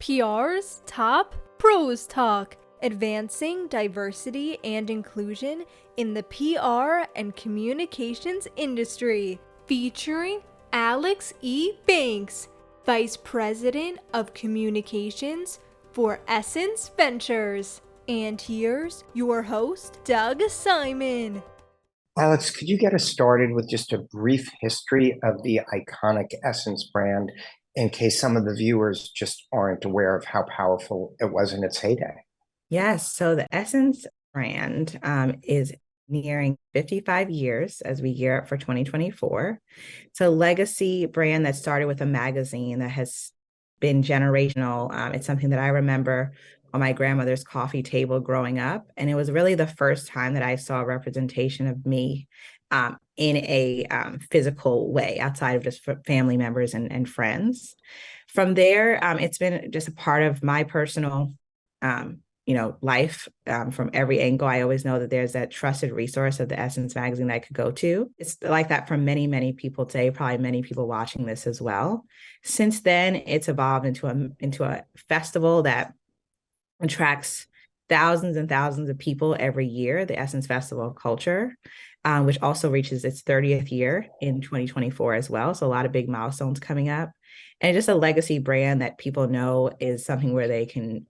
PR's Top Pros Talk, advancing diversity and inclusion in the PR and communications industry, featuring Alex E. Banks, Vice President of Communications for Essence Ventures. And here's your host, Doug Simon. Alex, could you get us started with just a brief history of the iconic Essence brand in case some of the viewers just aren't aware of how powerful it was in its heyday? Yes, so the Essence brand is nearing 55 years as we gear up for 2024. It's a legacy brand that started with a magazine that has been generational. It's something that I remember on my grandmother's coffee table growing up. And it was really the first time that I saw a representation of me in a physical way outside of just family members and friends. From there, it's been just a part of my personal life from every angle. I always know that there's that trusted resource of the Essence magazine that I could go to. It's like that for many, many people today, probably many people watching this as well. Since then, it's evolved into a festival that attracts thousands and thousands of people every year, the Essence Festival of Culture, which also reaches its 30th year in 2024 as well. So a lot of big milestones coming up. And just a legacy brand that people know is something where they can,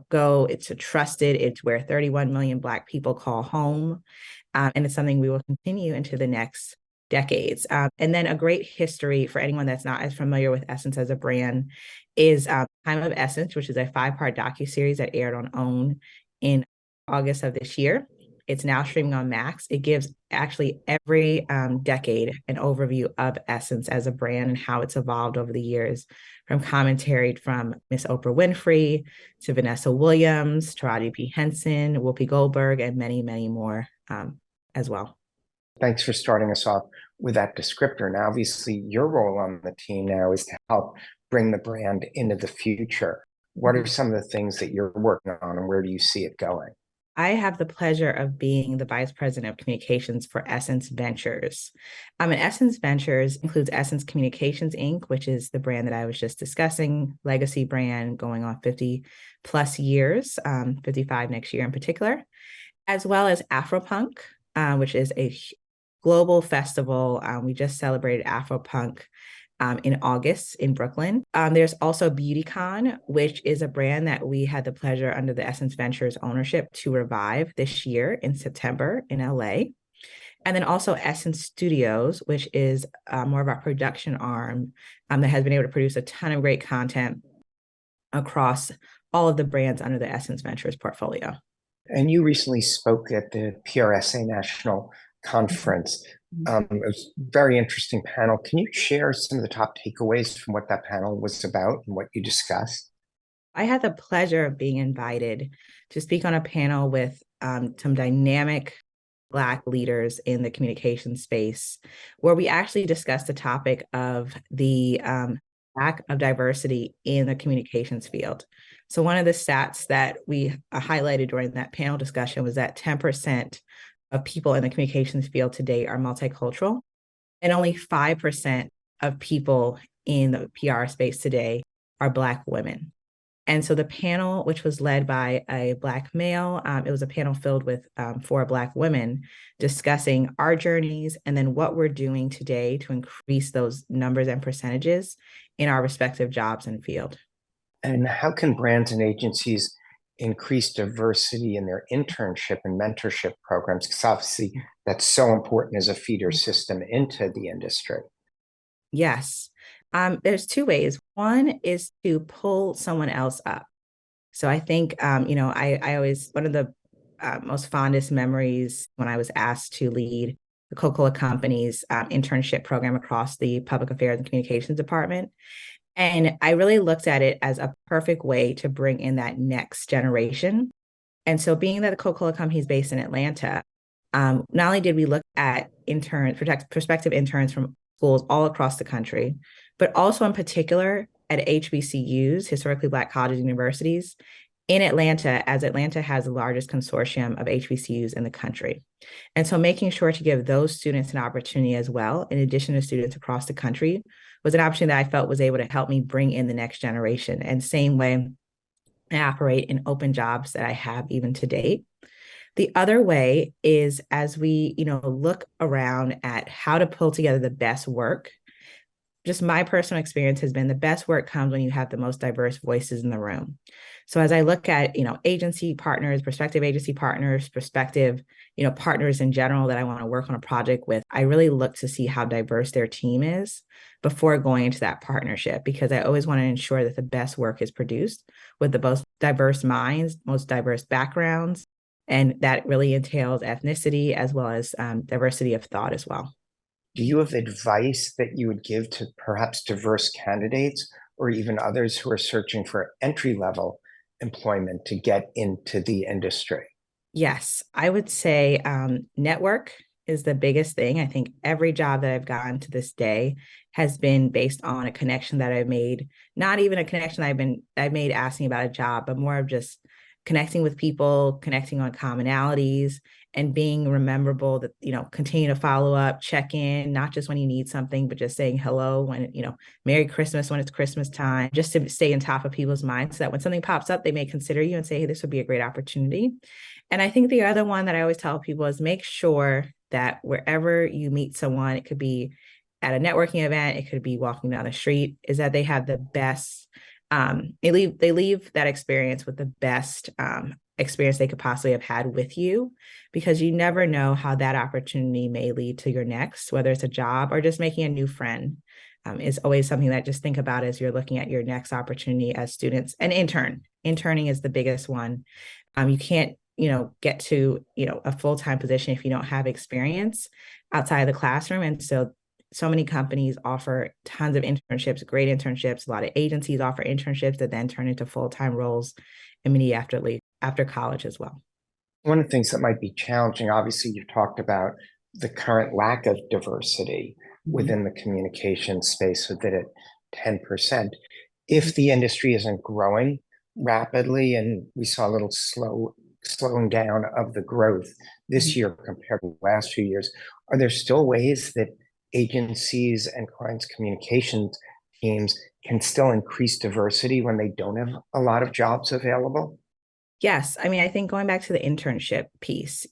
go. It's it's where 31 million Black people call home. And it's something we will continue into the next decades. And then a great history for anyone that's not as familiar with Essence as a brand is Time of Essence, which is a 5-part docuseries that aired on OWN in August of this year. It's now streaming on Max. It gives actually every decade an overview of Essence as a brand and how it's evolved over the years, from commentary from Miss Oprah Winfrey to Vanessa Williams, Taraji P. Henson, Whoopi Goldberg, and many, many more as well. Thanks for starting us off with that descriptor. Now, obviously, your role on the team now is to help bring the brand into the future. What are some of the things that you're working on, and where do you see it going? I have the pleasure of being the Vice President of Communications for Essence Ventures. And Essence Ventures includes Essence Communications, Inc., which is the brand that I was just discussing, legacy brand going on 50 plus years, 55 next year in particular, as well as Afropunk, which is a global festival. We just celebrated Afropunk in August in Brooklyn. There's also BeautyCon, which is a brand that we had the pleasure under the Essence Ventures ownership to revive this year in September in LA. And then also Essence Studios, which is more of our production arm that has been able to produce a ton of great content across all of the brands under the Essence Ventures portfolio. And you recently spoke at the PRSA National Conference. It was a very interesting panel. Can you share some of the top takeaways from what that panel was about and what you discussed? I had the pleasure of being invited to speak on a panel with some dynamic Black leaders in the communication space, where we actually discussed the topic of the lack of diversity in the communications field. So one of the stats that we highlighted during that panel discussion was that 10% of people in the communications field today are multicultural, and only 5% of people in the PR space today are Black women. And so the panel, which was led by a Black male, it was a panel filled with 4 Black women discussing our journeys and then what we're doing today to increase those numbers and percentages in our respective jobs and field. And how can brands and agencies increase diversity in their internship and mentorship programs? Because obviously that's so important as a feeder system into the industry. Yes. There's 2 ways. One is to pull someone else up. So I think, I always, one of the most fondest memories when I was asked to lead the Coca-Cola Company's internship program across the Public Affairs and Communications Department. And I really looked at it as a perfect way to bring in that next generation. And so being that the Coca-Cola Company is based in Atlanta, not only did we look at prospective interns from schools all across the country, but also in particular at HBCUs, historically Black colleges and universities, in Atlanta, as Atlanta has the largest consortium of HBCUs in the country. And so making sure to give those students an opportunity as well, in addition to students across the country, was an opportunity that I felt was able to help me bring in the next generation. And same way I operate in open jobs that I have even to date. The other way is as we, look around at how to pull together the best work. Just my personal experience has been the best work comes when you have the most diverse voices in the room. So as I look at, agency partners, prospective partners in general that I want to work on a project with, I really look to see how diverse their team is before going into that partnership, because I always want to ensure that the best work is produced with the most diverse minds, most diverse backgrounds. And that really entails ethnicity as well as diversity of thought as well. Do you have advice that you would give to perhaps diverse candidates or even others who are searching for entry-level employment to get into the industry? Yes, I would say network is the biggest thing. I think every job that I've gotten to this day has been based on a connection that I've made, not even a connection I've made asking about a job, but more of just connecting with people, connecting on commonalities, and being rememberable that, continue to follow up, check in, not just when you need something, but just saying hello when, Merry Christmas when it's Christmas time, just to stay on top of people's minds so that when something pops up, they may consider you and say, hey, this would be a great opportunity. And I think the other one that I always tell people is make sure that wherever you meet someone, it could be at a networking event, it could be walking down the street, is that they have the best, they leave that experience with the best experience they could possibly have had with you, because you never know how that opportunity may lead to your next, whether it's a job or just making a new friend. Is always something that just think about as you're looking at your next opportunity as students. And interning is the biggest one. You can't, get to, a full-time position if you don't have experience outside of the classroom. And so many companies offer tons of internships, great internships. A lot of agencies offer internships that then turn into full-time roles immediately after college as well. One of the things that might be challenging, obviously, you've talked about the current lack of diversity within the communication space, so that at 10%, if the industry isn't growing rapidly, and we saw a little slowing down of the growth this year compared to the last few years, are there still ways that agencies and clients communications teams can still increase diversity when they don't have a lot of jobs available? Yes. I mean, I think going back to the internship piece,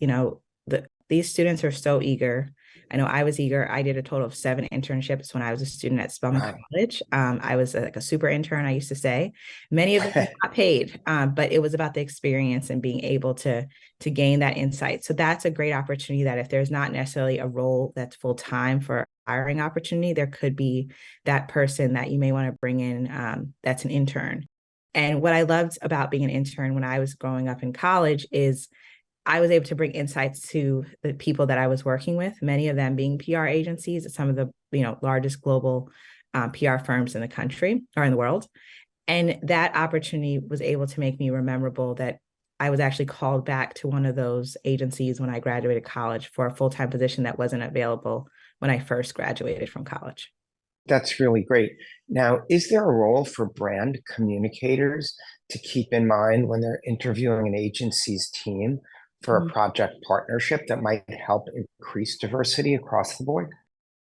these students are so eager. I know I was eager. I did a total of 7 internships when I was a student at Spelman College. I was like a super intern, I used to say. Many of them were not paid, but it was about the experience and being able to gain that insight. So that's a great opportunity that if there's not necessarily a role that's full time for hiring opportunity, there could be that person that you may want to bring in that's an intern. And what I loved about being an intern when I was growing up in college is I was able to bring insights to the people that I was working with, many of them being PR agencies at some of the largest global PR firms in the country or in the world. And that opportunity was able to make me rememberable that I was actually called back to one of those agencies when I graduated college for a full-time position that wasn't available when I first graduated from college. That's really great. Now, is there a role for brand communicators to keep in mind when they're interviewing an agency's team for a project partnership that might help increase diversity across the board?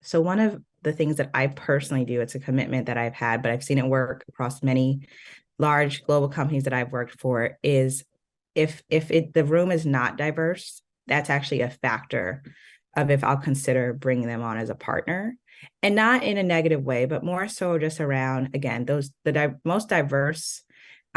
So one of the things that I personally do, it's a commitment that I've had, but I've seen it work across many large global companies that I've worked for, is if the room is not diverse, that's actually a factor of if I'll consider bringing them on as a partner. And not in a negative way, but more so just around, again, most diverse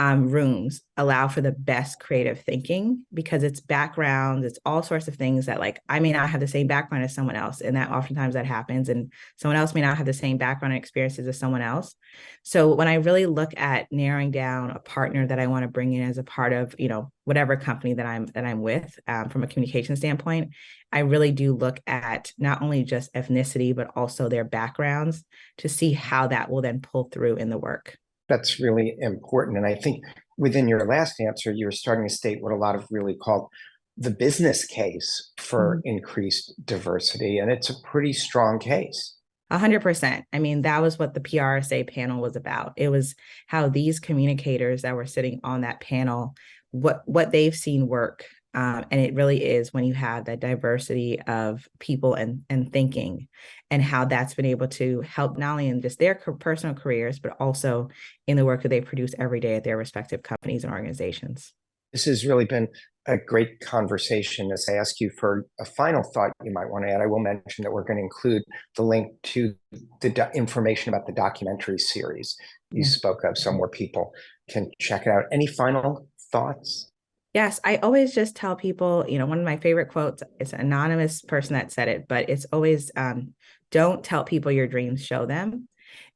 rooms allow for the best creative thinking, because it's backgrounds, it's all sorts of things that, like, I may not have the same background as someone else, and that oftentimes that happens, and someone else may not have the same background and experiences as someone else. So when I really look at narrowing down a partner that I want to bring in as a part of, whatever company that I'm with, from a communication standpoint, I really do look at not only just ethnicity, but also their backgrounds to see how that will then pull through in the work. That's really important. And I think within your last answer, you were starting to state what a lot of really called the business case for increased diversity. And it's a pretty strong case. 100%. I mean, that was what the PRSA panel was about. It was how these communicators that were sitting on that panel, what they've seen work And it really is when you have that diversity of people and thinking, and how that's been able to help not only in just their personal careers, but also in the work that they produce every day at their respective companies and organizations. This has really been a great conversation. As I ask you for a final thought you might want to add, I will mention that we're going to include the link to the information about the documentary series you spoke of, so more people can check it out. Any final thoughts? Yes, I always just tell people, one of my favorite quotes, it's an anonymous person that said it, but it's always, don't tell people your dreams, show them.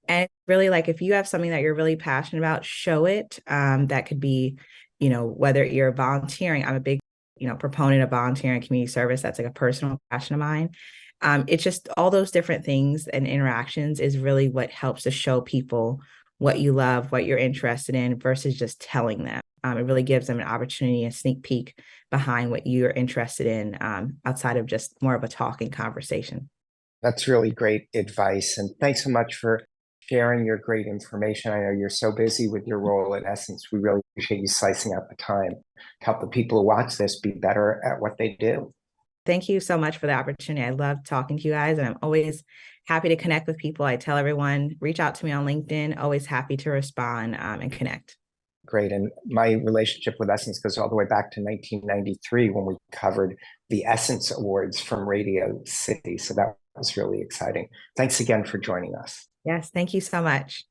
And really, like, if you have something that you're really passionate about, show it. That could be, whether you're volunteering. I'm a big, proponent of volunteering and community service. That's like a personal passion of mine. It's just all those different things and interactions is really what helps to show people what you love, what you're interested in, versus just telling them. It really gives them an opportunity, a sneak peek behind what you're interested in, outside of just more of a talking conversation. That's really great advice. And thanks so much for sharing your great information. I know you're so busy with your role at Essence. We really appreciate you slicing out the time to help the people who watch this be better at what they do. Thank you so much for the opportunity. I love talking to you guys, and I'm always happy to connect with people. I tell everyone, reach out to me on LinkedIn. Always happy to respond, and connect. Great. And my relationship with Essence goes all the way back to 1993 when we covered the Essence Awards from Radio City. So that was really exciting. Thanks again for joining us. Yes, thank you so much.